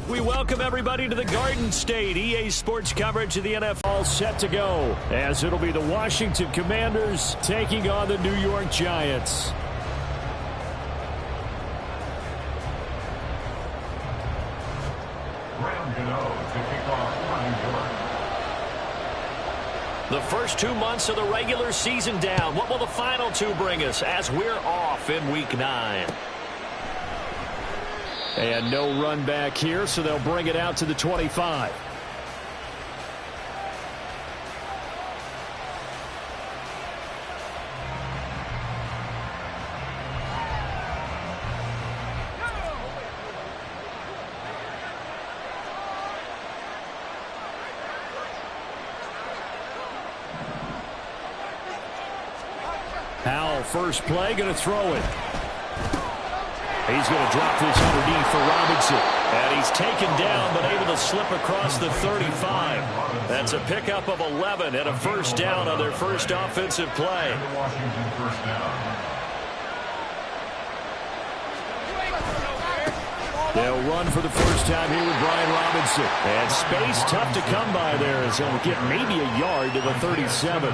We welcome everybody to the Garden State. EA Sports coverage of the NFL set to go, as it'll be the Washington Commanders taking on the New York Giants. The first 2 months of the regular season down. What will the final two bring us as we're off in Week 9? And no run back here, so they'll bring it out to the 25. Howell, first play, going to throw it. He's going to drop this underneath for Robinson. And he's taken down, but able to slip across the 35. That's a pickup of 11 and a first down on their first offensive play. They'll run for the first time here with Brian Robinson. And space tough to come by there, as he'll get maybe a yard to the 37.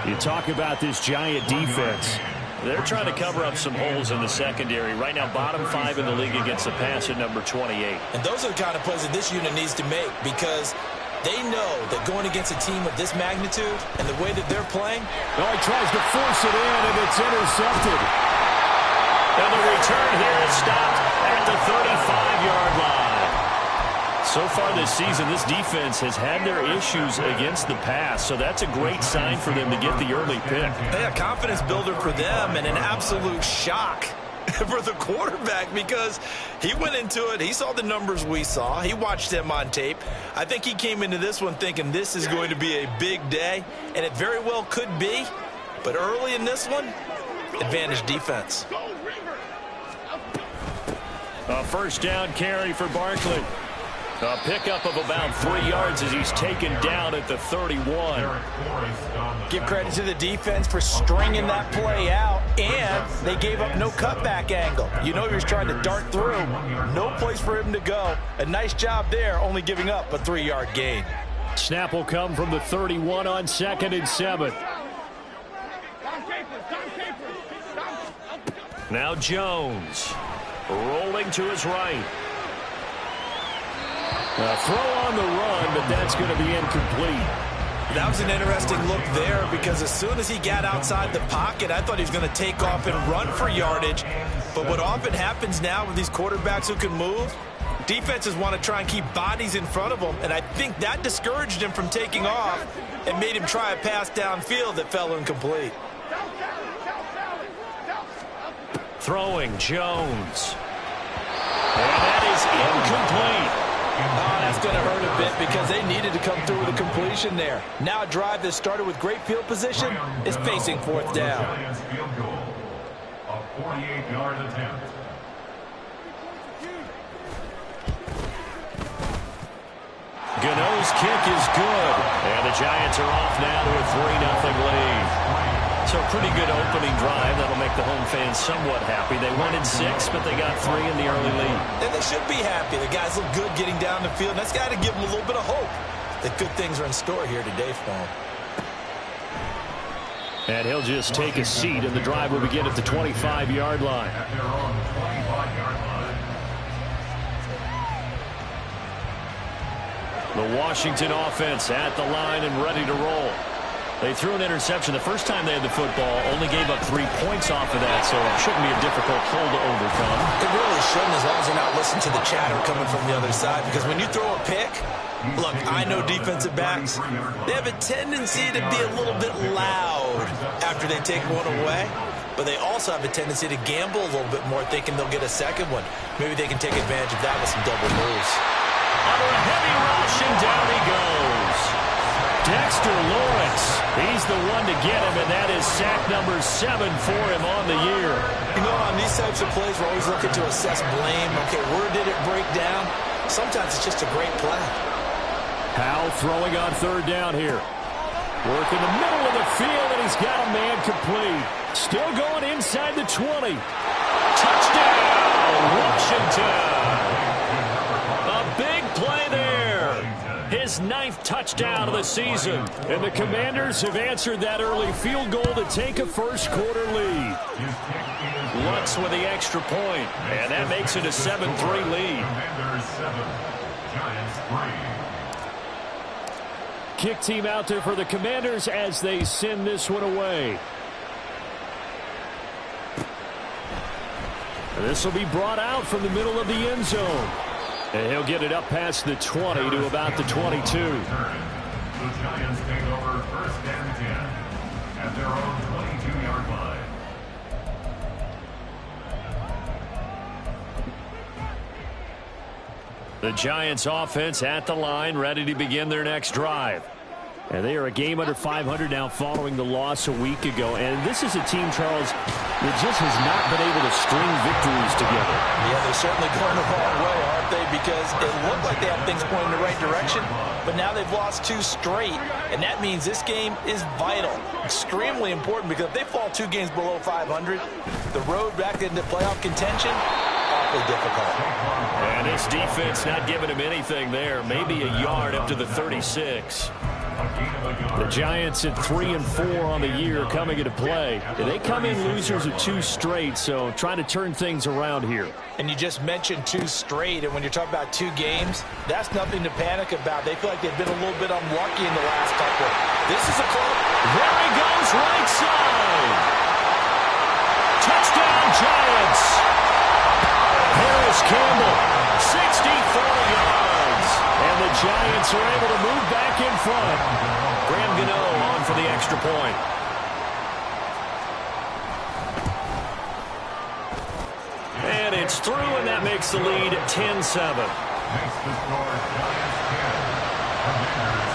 You talk about this Giant defense. They're trying to cover up some holes in the secondary. Right now, bottom 5 in the league against the pass at number 28. And those are the kind of plays that this unit needs to make, because they know that going against a team of this magnitude and the way that they're playing. Oh, he tries to force it in, and it's intercepted. And the return here is stopped at the 35-yard line. So far this season, this defense has had their issues against the pass, so that's a great sign for them to get the early pick. Yeah, confidence builder for them, and an absolute shock for the quarterback, because he went into it, he saw the numbers we saw, he watched them on tape. I think he came into this one thinking this is going to be a big day, and it very well could be, but early in this one, advantage defense. A first down carry for Barkley. A pickup of about 3 yards as he's taken down at the 31. Give credit to the defense for stringing that play out, and they gave up no cutback angle. You know he was trying to dart through. No place for him to go. A nice job there, only giving up a 3-yard gain. Snap will come from the 31 on 2nd and 7. Now Jones rolling to his right. A throw on the run, but that's going to be incomplete. That was an interesting look there, because as soon as he got outside the pocket, I thought he was going to take off and run for yardage. But what often happens now with these quarterbacks who can move, defenses want to try and keep bodies in front of them, and I think that discouraged him from taking off and made him try a pass downfield that fell incomplete. Throwing Jones. And that is incomplete. Oh, that's going to hurt a bit, because they needed to come through with a completion there. Now a drive that started with great field position is facing 4th down. A 48-yard attempt. Gano's kick is good. And the Giants are off now to a 3-0 lead. So a pretty good opening drive. That'll make the home fans somewhat happy. They wanted 6, but they got 3 in the early lead. And they should be happy. The guys look good getting down the field. That's got to give them a little bit of hope that good things are in store here today for them. And he'll just take a seat, and the drive will begin at the 25-yard line. The Washington offense at the line and ready to roll. They threw an interception the first time they had the football, only gave up 3 points off of that, so it shouldn't be a difficult hole to overcome. It really shouldn't, as long as you're not listening to the chatter coming from the other side, because when you throw a pick, look, I know defensive backs, they have a tendency to be a little bit loud after they take one away, but they also have a tendency to gamble a little bit more, thinking they'll get a second one. Maybe they can take advantage of that with some double moves. Under a heavy rush, and down he goes. Dexter Lawrence, he's the one to get him, and that is sack number 7 for him on the year. You know, on these types of plays, we're always looking to assess blame. Okay, where did it break down? Sometimes it's just a great play. Howell throwing on 3rd down here. Work in the middle of the field, and he's got a man complete. Still going inside the 20. Touchdown, Washington. A play there. His 9th touchdown of the season. And the Commanders have answered that early field goal to take a first-quarter lead. Lutz with the extra point, and that makes it a 7-3 lead. Commanders 7, Giants 3. Kick team out there for the Commanders as they send this one away. This will be brought out from the middle of the end zone. And he'll get it up past the 20 to about the 22. The Giants take over first and 10 at their own 22-yard line. The Giants offense at the line, ready to begin their next drive. And they are a game under 500 now following the loss a week ago. And this is a team, Charles, that just has not been able to string victories together. Yeah, they're certainly going the wrong way, aren't they? Because it looked like they have things pointing in the right direction, but now they've lost 2 straight, and that means this game is vital, extremely important, because if they fall 2 games below 500, the road back into playoff contention, awfully difficult. And this defense not giving him anything there, maybe a yard up to the 36. The Giants at 3-4 on the year coming into play. They come in losers of 2 straight, so trying to turn things around here. And you just mentioned 2 straight, and when you're talking about 2 games, that's nothing to panic about. They feel like they've been a little bit unlucky in the last couple. This is a close. There he goes, right side. Touchdown, Giants. Harris Campbell, 64 yards. And the Giants are able to move back in front. Graham Gano on for the extra point. And it's through, and that makes the lead 10-7. Makes the score Giants 10, Commanders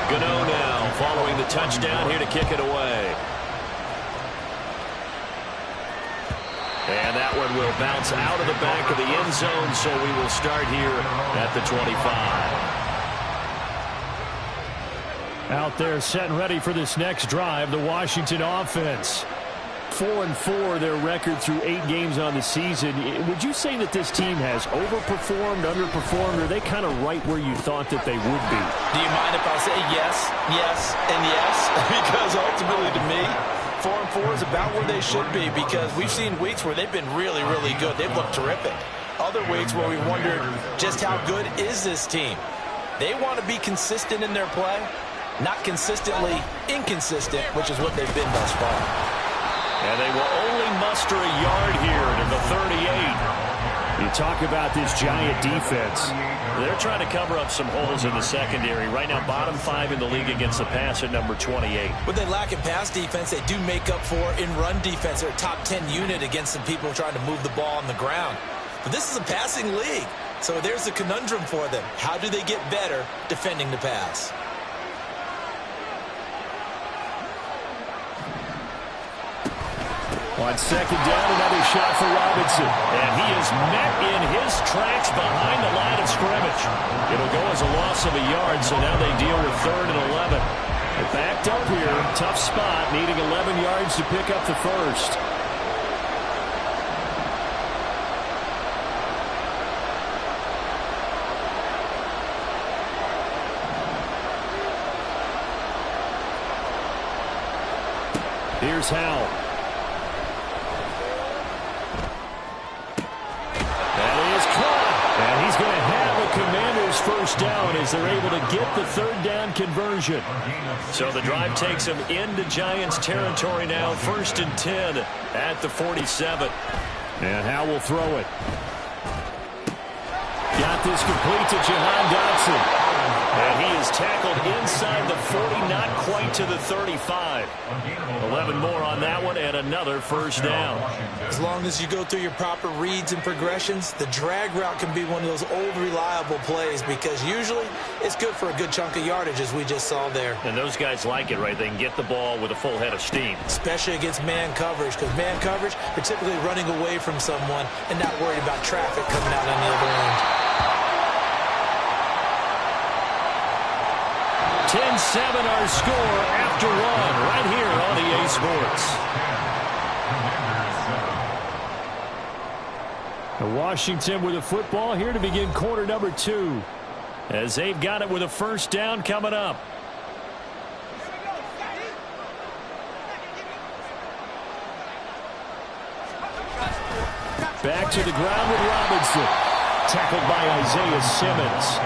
7. Gano now following the touchdown here to kick it away. And that one will bounce out of the back of the end zone, so we will start here at the 25. Out there set and ready for this next drive, the Washington offense. 4-4 their record through 8 games on the season. Would you say that this team has overperformed, underperformed, or are they kind of right where you thought that they would be? Do you mind if I say yes, yes, and yes? Because ultimately to me, 4-4 is about where they should be, because we've seen weeks where they've been really, really good. They've looked terrific. Other weeks where we wondered just how good is this team. They want to be consistent in their play, not consistently inconsistent, which is what they've been thus far. And they will only muster a yard here to the 38. You talk about this Giant defense. They're trying to cover up some holes in the secondary. Right now, bottom 5 in the league against the pass at number 28. What they lack in pass defense, they do make up for in run defense. They're a top 10 unit against some people trying to move the ball on the ground. But this is a passing league, so there's a conundrum for them. How do they get better defending the pass? On second down, another shot for Robinson. And he is met in his tracks behind the line of scrimmage. It'll go as a loss of a yard, so now they deal with 3rd and 11. They're backed up here, tough spot, needing 11 yards to pick up the first. Here's Howell. And he's going to have the Commanders' first down as they're able to get the 3rd down conversion. So the drive takes them into Giants territory now. 1st and 10 at the 47. And Howell will throw it. Got this complete to Jahan Dotson. And he is tackled inside the 40, not quite to the 35. 11 more on that one, and another first down. As long as you go through your proper reads and progressions, the drag route can be one of those old reliable plays, because usually it's good for a good chunk of yardage, as we just saw there. And those guys like it, right? They can get the ball with a full head of steam. Especially against man coverage, because man coverage, they're typically running away from someone and not worried about traffic coming out on the other end. 10-7 our score after 1 right here on EA Sports. Washington with a football here to begin quarter number 2. As they've got it with a first down coming up. Back to the ground with Robinson. Tackled by Isaiah Simmons.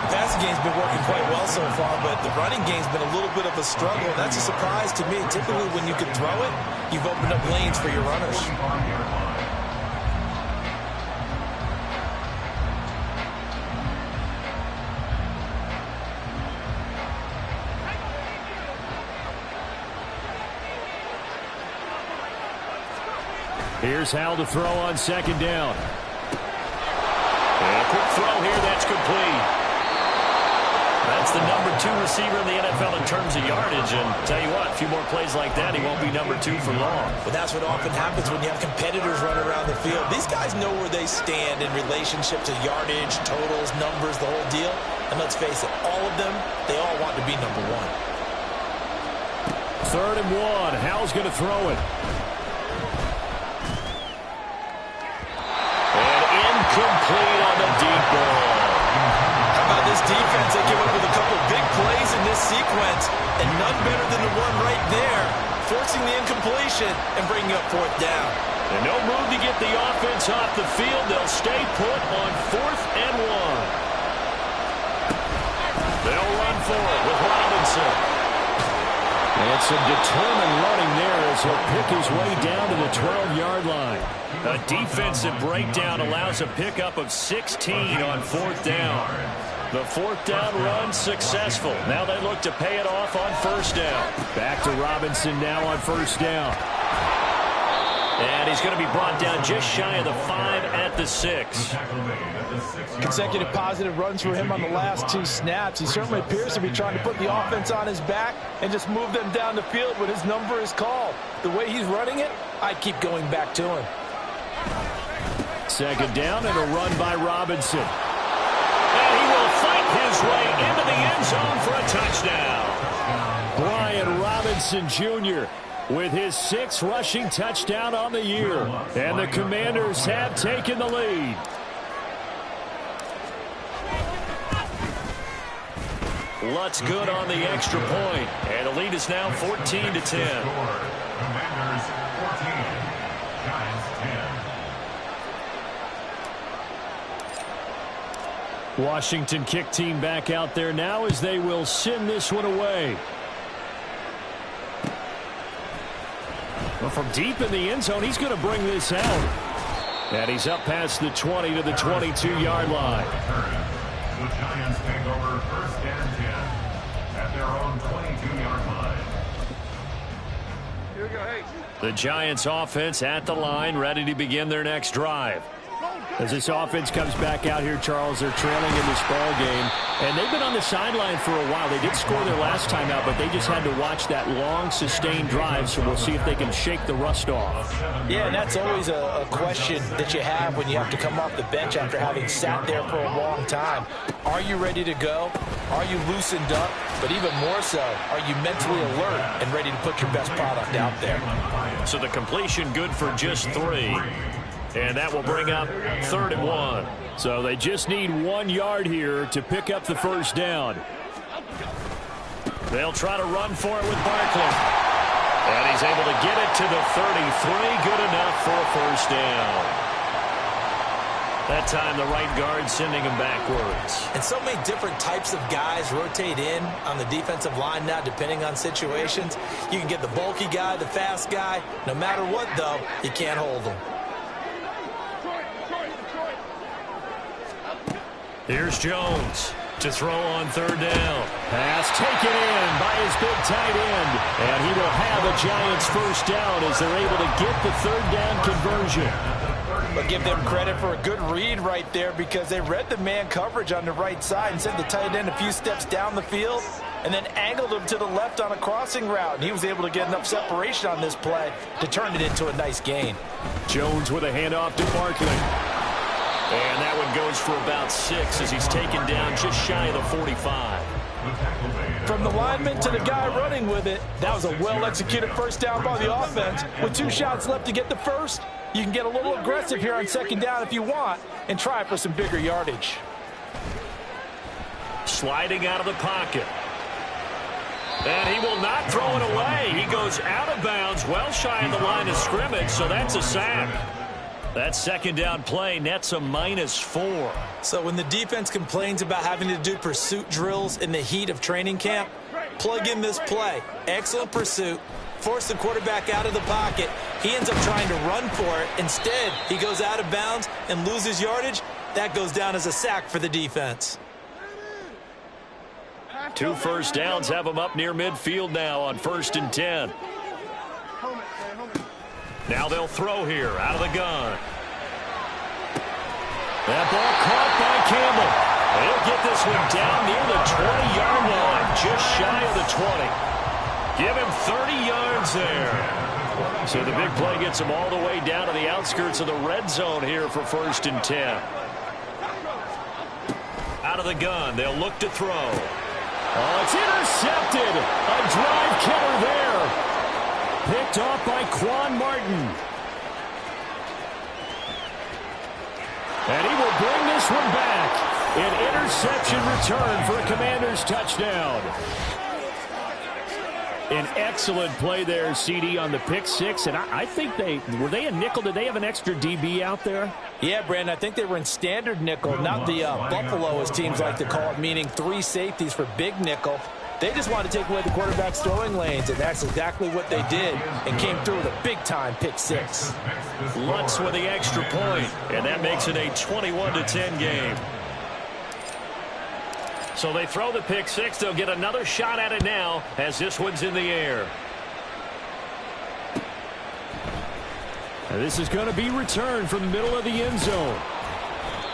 The passing game's been working quite well so far, but the running game's been a little bit of a struggle. That's a surprise to me. Typically, when you can throw it, you've opened up lanes for your runners. Here's Howell to throw on second down. And a quick throw here, that's complete. That's the number 2 receiver in the NFL in terms of yardage. And tell you what, a few more plays like that, he won't be number 2 for long. But that's what often happens when you have competitors running around the field. These guys know where they stand in relationship to yardage, totals, numbers, the whole deal. And let's face it, all of them, they all want to be number 1. 3rd and 1. Howell's going to throw it. Complete on the deep ball. How about this defense? They came up with a couple big plays in this sequence, and none better than the one right there, forcing the incompletion and bringing up 4th down. And no move to get the offense off the field. They'll stay put on 4th and 1. They'll run for it with Robinson. And some determined running there as he'll pick his way down to the 12-yard line. A defensive breakdown allows a pickup of 16 on 4th down. The 4th down run successful. Now they look to pay it off on 1st down. Back to Robinson now on 1st down. And he's going to be brought down just shy of the 5 at the 6. Consecutive positive runs for him on the last 2 snaps. He certainly appears to be trying to put the offense on his back and just move them down the field when his number is called. The way he's running it, I'd keep going back to him. 2nd down and a run by Robinson. And he will fight his way into the end zone for a touchdown. Brian Robinson Jr. with his 6th rushing touchdown on the year. And the Commanders have taken the lead. Lutz good on the extra point. And the lead is now 14-10. Commanders 14, Giants 10. Washington kick team back out there now as they will send this one away. Well, from deep in the end zone, he's going to bring this out. And he's up past the 20 to the 22-yard line. The Giants take over 1st and 10 at their own 22-yard line. Here we go, hey. The Giants offense at the line, ready to begin their next drive. As this offense comes back out here, Charles, they're trailing in this ball game. And they've been on the sideline for a while. They did score their last time out, but they just had to watch that long, sustained drive. So we'll see if they can shake the rust off. Yeah, and that's always a question that you have when you have to come off the bench after having sat there for a long time. Are you ready to go? Are you loosened up? But even more so, are you mentally alert and ready to put your best product out there? So the completion good for just 3. And that will bring up 3rd and 1. So they just need 1 yard here to pick up the 1st down. They'll try to run for it with Barkley. And he's able to get it to the 33. Good enough for a 1st down. That time the right guard sending him backwards. And so many different types of guys rotate in on the defensive line now, depending on situations. You can get the bulky guy, the fast guy. No matter what, though, you can't hold them. Here's Jones to throw on 3rd down. Pass taken in by his big tight end. And he will have a Giants 1st down as they're able to get the 3rd down conversion. But give them credit for a good read right there because they read the man coverage on the right side and sent the tight end a few steps down the field and then angled him to the left on a crossing route. And he was able to get enough separation on this play to turn it into a nice gain. Jones with a handoff to Barkley. And that one goes for about 6 as he's taken down just shy of the 45. From the lineman to the guy running with it, that was a well-executed 1st down by the offense. With 2 shots left to get the 1st, You can get a little aggressive here on second down if you want and try for some bigger yardage. Sliding out of the pocket. And he will not throw it away. He goes out of bounds, well shy of the line of scrimmage, so that's a sack. That second down play nets a -4. So when the defense complains about having to do pursuit drills in the heat of training camp, plug in this play. Excellent pursuit. Force the quarterback out of the pocket. He ends up trying to run for it. Instead, he goes out of bounds and loses yardage. That goes down as a sack for the defense. 2 first downs have them up near midfield now on 1st and 10. Now they'll throw here out of the gun. That ball caught by Campbell. They'll get this one down near the 20-yard line, just shy of the 20. Give him 30 yards there. So the big play gets him all the way down to the outskirts of the red zone here for 1st and 10. Out of the gun, they'll look to throw. Oh, it's intercepted. A drive killer there. Picked off by Quan Martin. And he will bring this one back. An interception return for a Commanders touchdown. An excellent play there, CD, on the pick six. And I think were they a nickel? Did they have an extra DB out there? Yeah, Brandon, I think they were in standard nickel, not the Buffalo, as teams like to call it, meaning 3 safeties for big nickel. They just wanted to take away the quarterback's throwing lanes, and that's exactly what they did, and came through with a big-time pick six. Lutz with the extra point, and that makes it a 21-10 game. So they throw the pick six. They'll get another shot at it now as this one's in the air. And this is going to be returned from the middle of the end zone.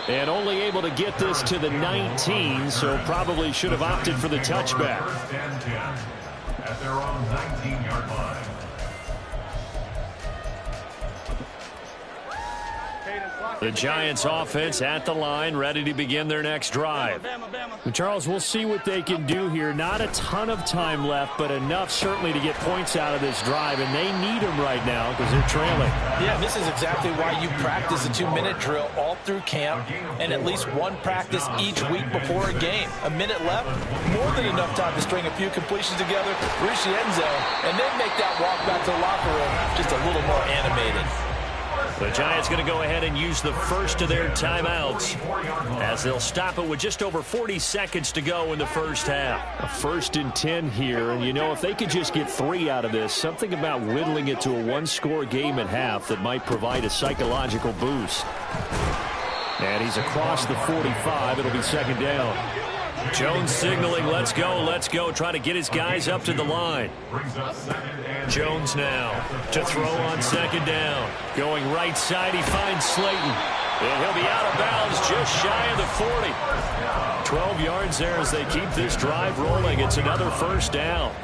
And only able to get this to the 19, so probably should have opted for the touchback. First and 10 at their own 19-yard line. The Giants offense at the line, ready to begin their next drive. Charles, we'll see what they can do here. Not a ton of time left, but enough certainly to get points out of this drive, and they need them right now because they're trailing. Yeah, this is exactly why you practice a 2-minute drill all through camp and at least one practice each week before a game. A minute left, more than enough time to string a few completions together, reach the end zone, and then make that walk back to the locker room just a little more animated. The Giants going to go ahead and use the first of their timeouts as they'll stop it with just over 40 seconds to go in the first half. A 1st and 10 here, and you know, if they could just get 3 out of this, something about whittling it to a 1-score game at half that might provide a psychological boost. And he's across the 45. It'll be second down. Jones signaling, let's go, trying to get his guys up to the line. Jones now to throw on second down. Going right side, he finds Slayton. And he'll be out of bounds just shy of the 40. 12 yards there as they keep this drive rolling. It's another first down.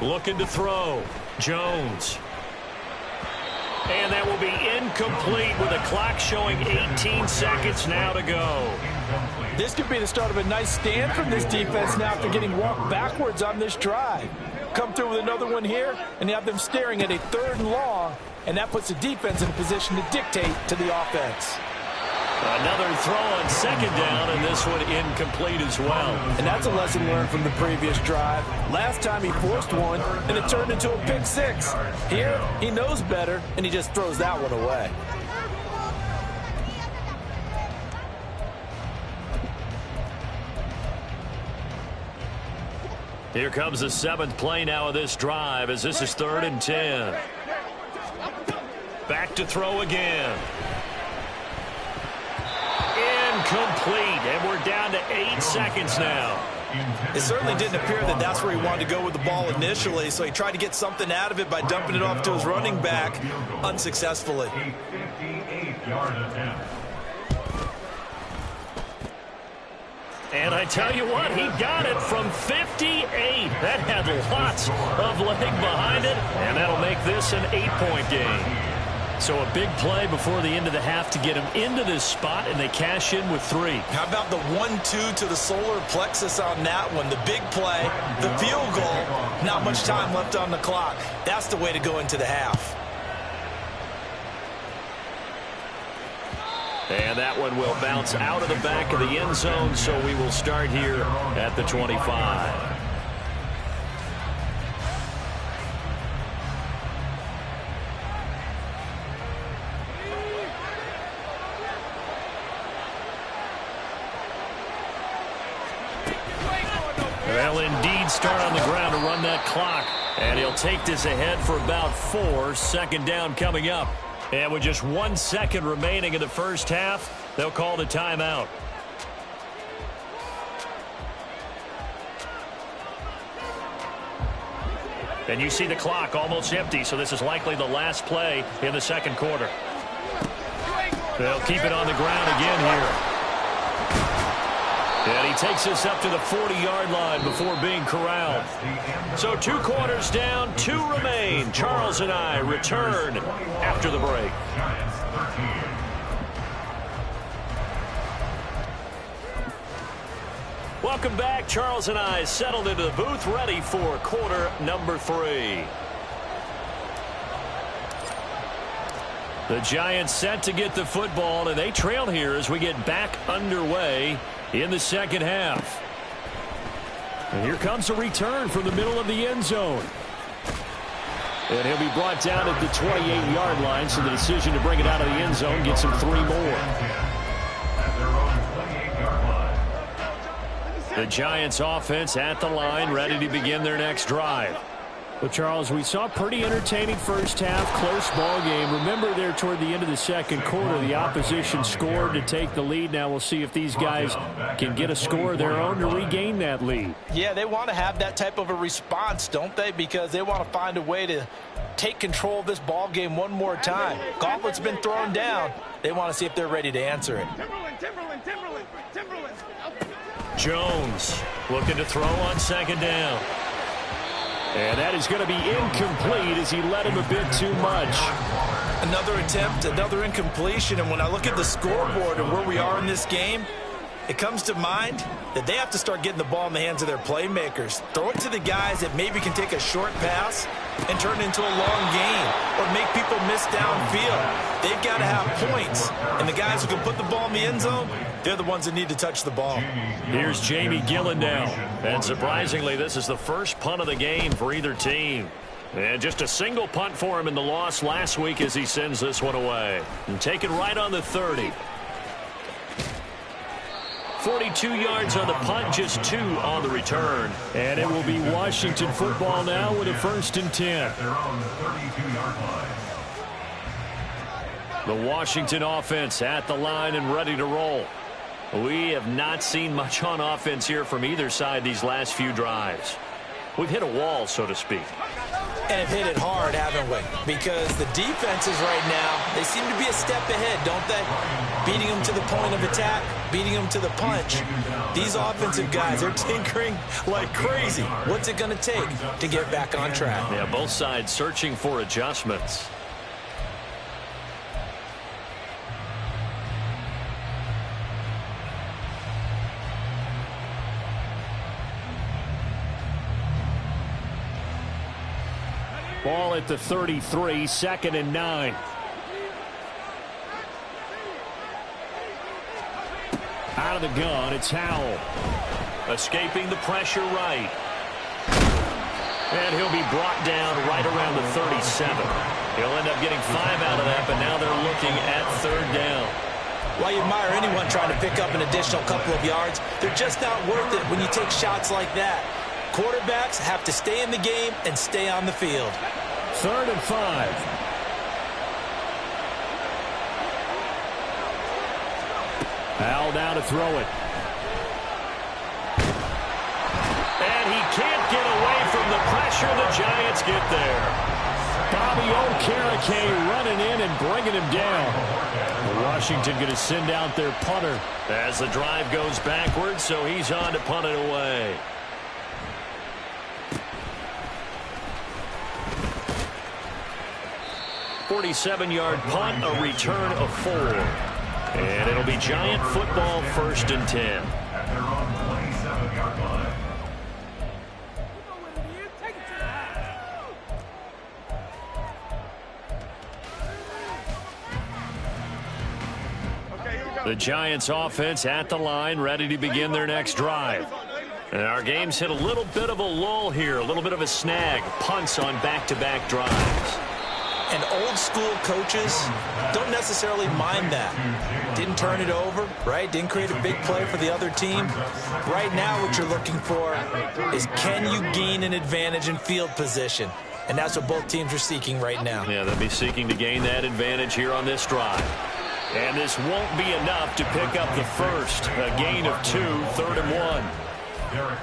Looking to throw. Jones. And that will be incomplete with the clock showing 18 seconds now to go. This could be the start of a nice stand from this defense now after getting walked backwards on this drive. Come through with another one here, and you have them staring at a 3rd and long, and that puts the defense in a position to dictate to the offense. Another throw on second down, and this one incomplete as well. And that's a lesson learned from the previous drive. Last time he forced one, and it turned into a pick six. Here, he knows better, and he just throws that one away. Here comes the 7th play now of this drive as this is 3rd and 10. Back to throw again. Incomplete, and we're down to 8 seconds now. It certainly didn't appear that that's where he wanted to go with the ball initially, so he tried to get something out of it by dumping it off to his running back unsuccessfully. A 58-yard attempt. And I tell you what, he got it from 58. That had lots of leg behind it, and that'll make this an 8-point game. So a big play before the end of the half to get them into this spot, and they cash in with 3. How about the 1-2 to the solar plexus on that one? The big play, the field goal, not much time left on the clock. That's the way to go into the half. And that one will bounce out of the back of the end zone, so we will start here at the 25. They'll indeed start on the ground to run that clock. And he'll take this ahead for about 4. Second down coming up. And with just 1 second remaining in the first half, they'll call the timeout. And you see the clock almost empty, so this is likely the last play in the second quarter. They'll keep it on the ground again here. And he takes us up to the 40-yard line before being corralled. So 2 quarters down, 2 remain. Charles and I return after the break. Welcome back. Charles and I settled into the booth, ready for quarter number 3. The Giants set to get the football, and they trail here as we get back underway in the second half. And here comes a return from the middle of the end zone. And he'll be brought down at the 28-yard line, so the decision to bring it out of the end zone gets him 3 more. The Giants offense at the line, ready to begin their next drive. Well, Charles, we saw a pretty entertaining first half, close ball game. Remember there toward the end of the second quarter, the opposition scored to take the lead. Now we'll see if these guys can get a score of their own to regain that lead. Yeah, they want to have that type of a response, don't they? Because they want to find a way to take control of this ball game one more time. Gauntlet's been thrown down. They want to see if they're ready to answer it. Jones looking to throw on second down. And that is going to be incomplete as he led him a bit too much. Another attempt, another incompletion. And when I look at the scoreboard and where we are in this game, it comes to mind that they have to start getting the ball in the hands of their playmakers. Throw it to the guys that maybe can take a short pass and turn it into a long gain or make people miss downfield. They've got to have points. And the guys who can put the ball in the end zone, they're the ones that need to touch the ball. Here's Jamie Gillen now. And surprisingly, this is the first punt of the game for either team. And just a single punt for him in the loss last week as he sends this one away. And take it right on the 30. 42 yards on the punt, just 2 on the return. And it will be Washington football now with a 1st and 10. The Washington offense at the line and ready to roll. We have not seen much on offense here from either side these last few drives. We've hit a wall, so to speak. And have hit it hard, haven't we? Because the defenses right now, they seem to be a step ahead, don't they? Beating them to the point of attack, beating them to the punch. These offensive guys, they're tinkering like crazy. What's it going to take to get back on track? Yeah, both sides searching for adjustments. Ball at the 33, 2nd and 9. Out of the gun, it's Howell. Escaping the pressure right. And he'll be brought down right around the 37. He'll end up getting 5 out of that, but now they're looking at 3rd down. While you admire anyone trying to pick up an additional couple of yards, they're just not worth it when you take shots like that. Quarterbacks have to stay in the game and stay on the field. 3rd and 5. Howell now to throw it. And he can't get away from the pressure. The Giants get there. Bobby Okereke running in and bringing him down. Washington going to send out their punter as the drive goes backwards, so he's on to punt it away. 47-yard punt, a return of 4. And it'll be Giant football, 1st and 10. At their own 27-yard line. The Giants offense at the line, ready to begin their next drive. And our game's hit a little bit of a lull here, a little bit of a snag. Punts on back-to-back drives. And old school coaches don't necessarily mind that. Didn't turn it over, right? Didn't create a big play for the other team. Right now what you're looking for is, can you gain an advantage in field position? And that's what both teams are seeking right now. Yeah, they'll be seeking to gain that advantage here on this drive. And this won't be enough to pick up the first. A gain of 2, 3rd and 1.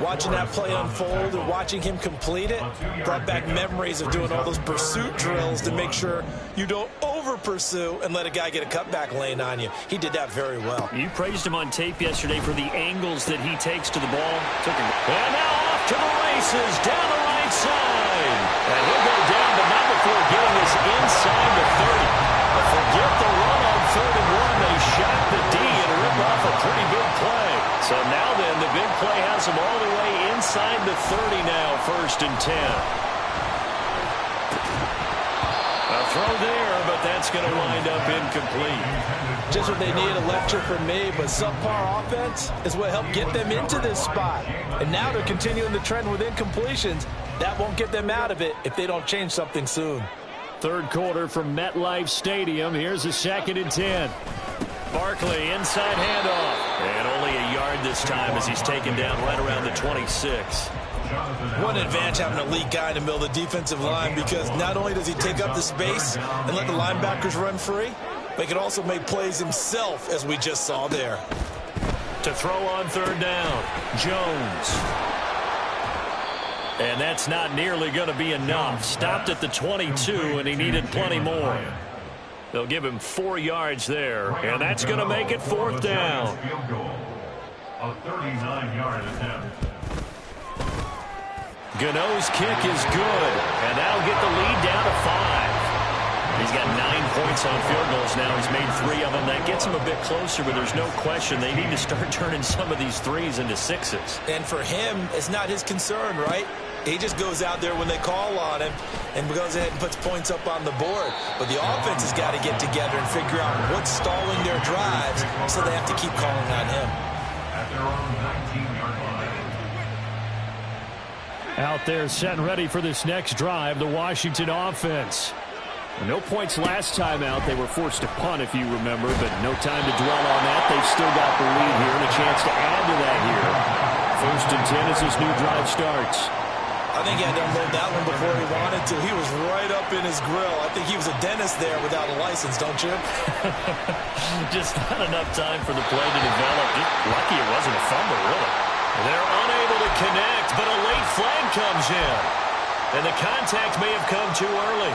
Watching that play unfold and watching him complete it brought back memories of doing all those pursuit drills to make sure you don't over-pursue and let a guy get a cutback lane on you. He did that very well. You praised him on tape yesterday for the angles that he takes to the ball. And now off to the races down the right side. And he'll go down, but not before getting us inside the 30. But forget the run on 3rd and 1. They shot the D and ripped off a pretty big play. So now then, the big play has them all the way inside the 30 now, 1st and 10. A throw there, but that's going to wind up incomplete. Just what they need, a lecture from me, but subpar offense is what helped get them into this spot. And now they're continuing the trend with incompletions. That won't get them out of it if they don't change something soon. 3rd quarter from MetLife Stadium. Here's a 2nd and 10. Barkley, inside handoff. And only a yard this time as he's taken down right around the 26. What an advantage having a elite guy in the middle of the defensive line, because not only does he take up the space and let the linebackers run free, but he can also make plays himself, as we just saw there. To throw on 3rd down, Jones. And that's not nearly going to be enough. Stopped at the 22, and he needed plenty more. They'll give him 4 yards there, and that's going to make it 4th down. A 39-yard attempt. Gano's kick is good, and that'll get the lead down to 5. He's got 9 points on field goals now. He's made 3 of them. That gets him a bit closer, but there's no question they need to start turning some of these 3s into 6s. And for him, it's not his concern, right? He just goes out there when they call on him and goes ahead and puts points up on the board. But the offense has got to get together and figure out what's stalling their drives, so they have to keep calling on him. At their own 19-yard line. Out there set and ready for this next drive, the Washington offense. No points last time out. They were forced to punt, if you remember, but no time to dwell on that. They've still got the lead here and a chance to add to that here. 1st and 10 as this new drive starts. I think he had to unload that one before he wanted to. He was right up in his grill. I think he was a dentist there without a license, don't you? Just not enough time for the play to develop. Just lucky it wasn't a fumble, really. They're unable to connect, but a late flag comes in. And the contact may have come too early.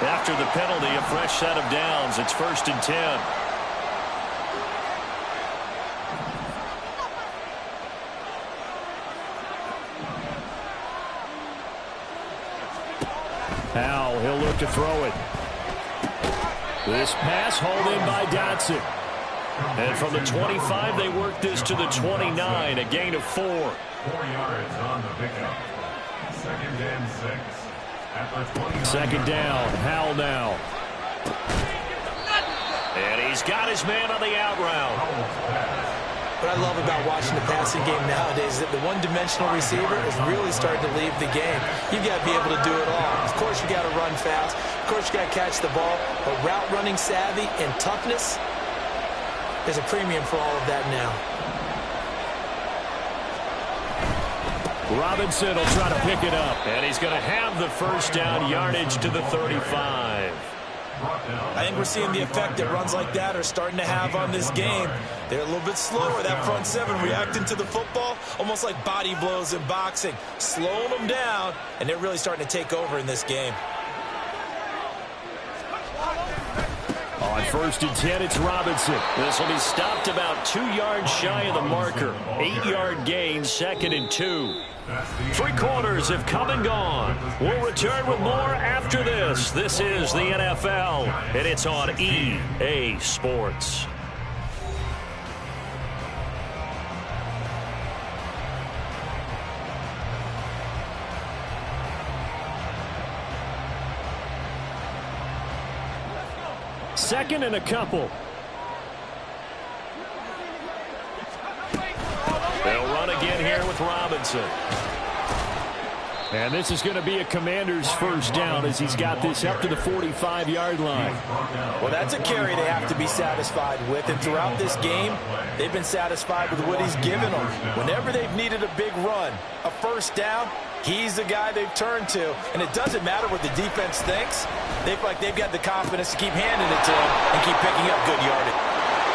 After the penalty, a fresh set of downs. It's 1st and 10. Powell, he'll look to throw it. This pass hauled in by Dotson. And from the 25, they work this to the 29, a gain of 4. 4 yards on the pickup. 2nd and 6. At the 2nd down, Howell now. And he's got his man on the out route. What I love about watching the passing game nowadays is that the one-dimensional receiver is really starting to leave the game. You've got to be able to do it all. Of course, you got to run fast. Of course, you got to catch the ball. But route running savvy and toughness, there's a premium for all of that now. Robinson will try to pick it up. And he's going to have the 1st down, yardage to the 35. I think we're seeing the effect that runs like that are starting to have on this game. They're a little bit slower, that front 7 reacting to the football, almost like body blows in boxing, slowing them down, and they're really starting to take over in this game. On On 1st and 10, it's Robinson. This will be stopped about 2 yards shy of the marker. 8-yard gain, 2nd and 2. 3 quarters have come and gone. We'll return with more after this. This is the NFL, and it's on EA Sports. Second and a couple. They'll run again here with Robinson. And this is going to be a Commander's first down as he's got this up to the 45-yard line. Well, that's a carry they have to be satisfied with. And throughout this game, they've been satisfied with what he's given them. Whenever they've needed a big run, a first down, he's the guy they've turned to. And it doesn't matter what the defense thinks. They feel like they've got the confidence to keep handing it to him and keep picking up good yardage.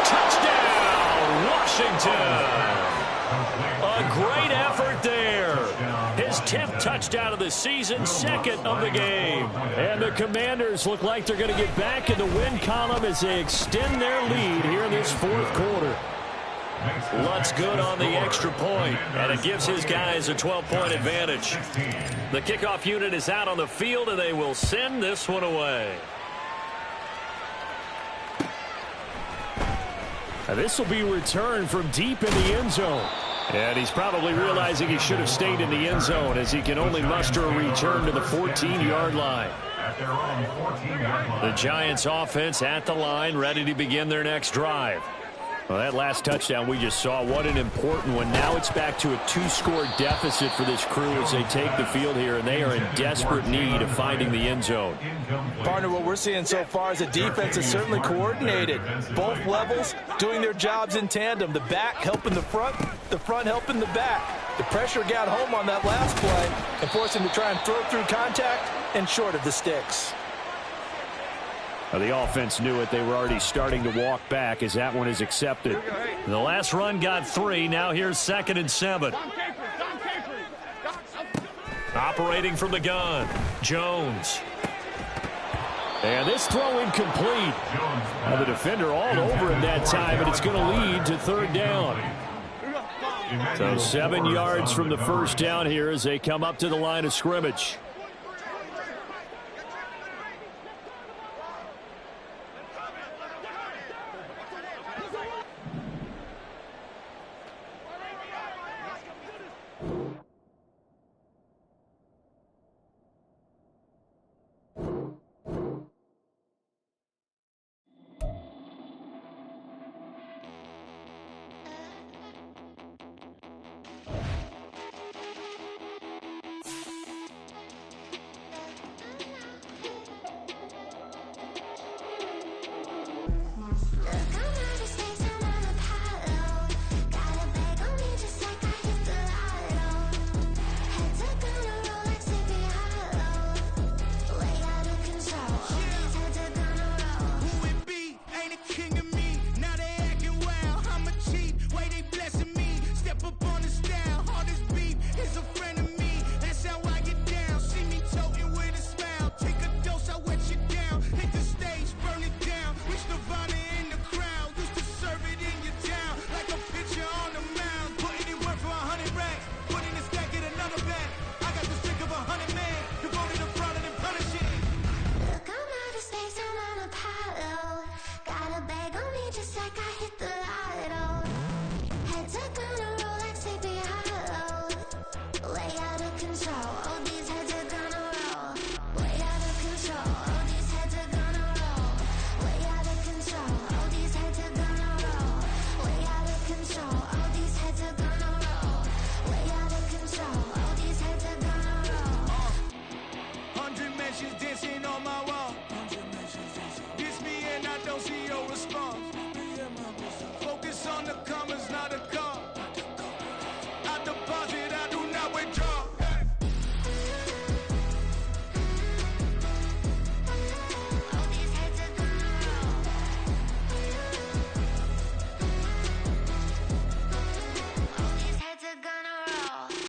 Touchdown, Washington! A great effort there. His 10th touchdown of the season, 2nd of the game. And the Commanders look like they're going to get back in the win column as they extend their lead here in this 4th quarter. Lutz good on the extra point, and it gives his guys a 12-point advantage. The kickoff unit is out on the field, and they will send this one away. And this will be returned from deep in the end zone. And he's probably realizing he should have stayed in the end zone as he can only muster a return to the 14-yard line. The Giants offense at the line, ready to begin their next drive. Well, that last touchdown we just saw, what an important one. Now it's back to a 2-score deficit for this crew as they take the field here, and they are in desperate need of finding the end zone. Partner, what we're seeing so far is the defense is certainly coordinated. Both levels doing their jobs in tandem. The back helping the front helping the back. The pressure got home on that last play and forced him to try and throw through contact and short of the sticks. Well, the offense knew it. They were already starting to walk back as that one is accepted. The last run got 3. Now here's 2nd and 7. Operating from the gun, Jones. And this throw incomplete. Now the defender all over him that time, and it's going to lead to 3rd down. So 7 yards from the first down here as they come up to the line of scrimmage.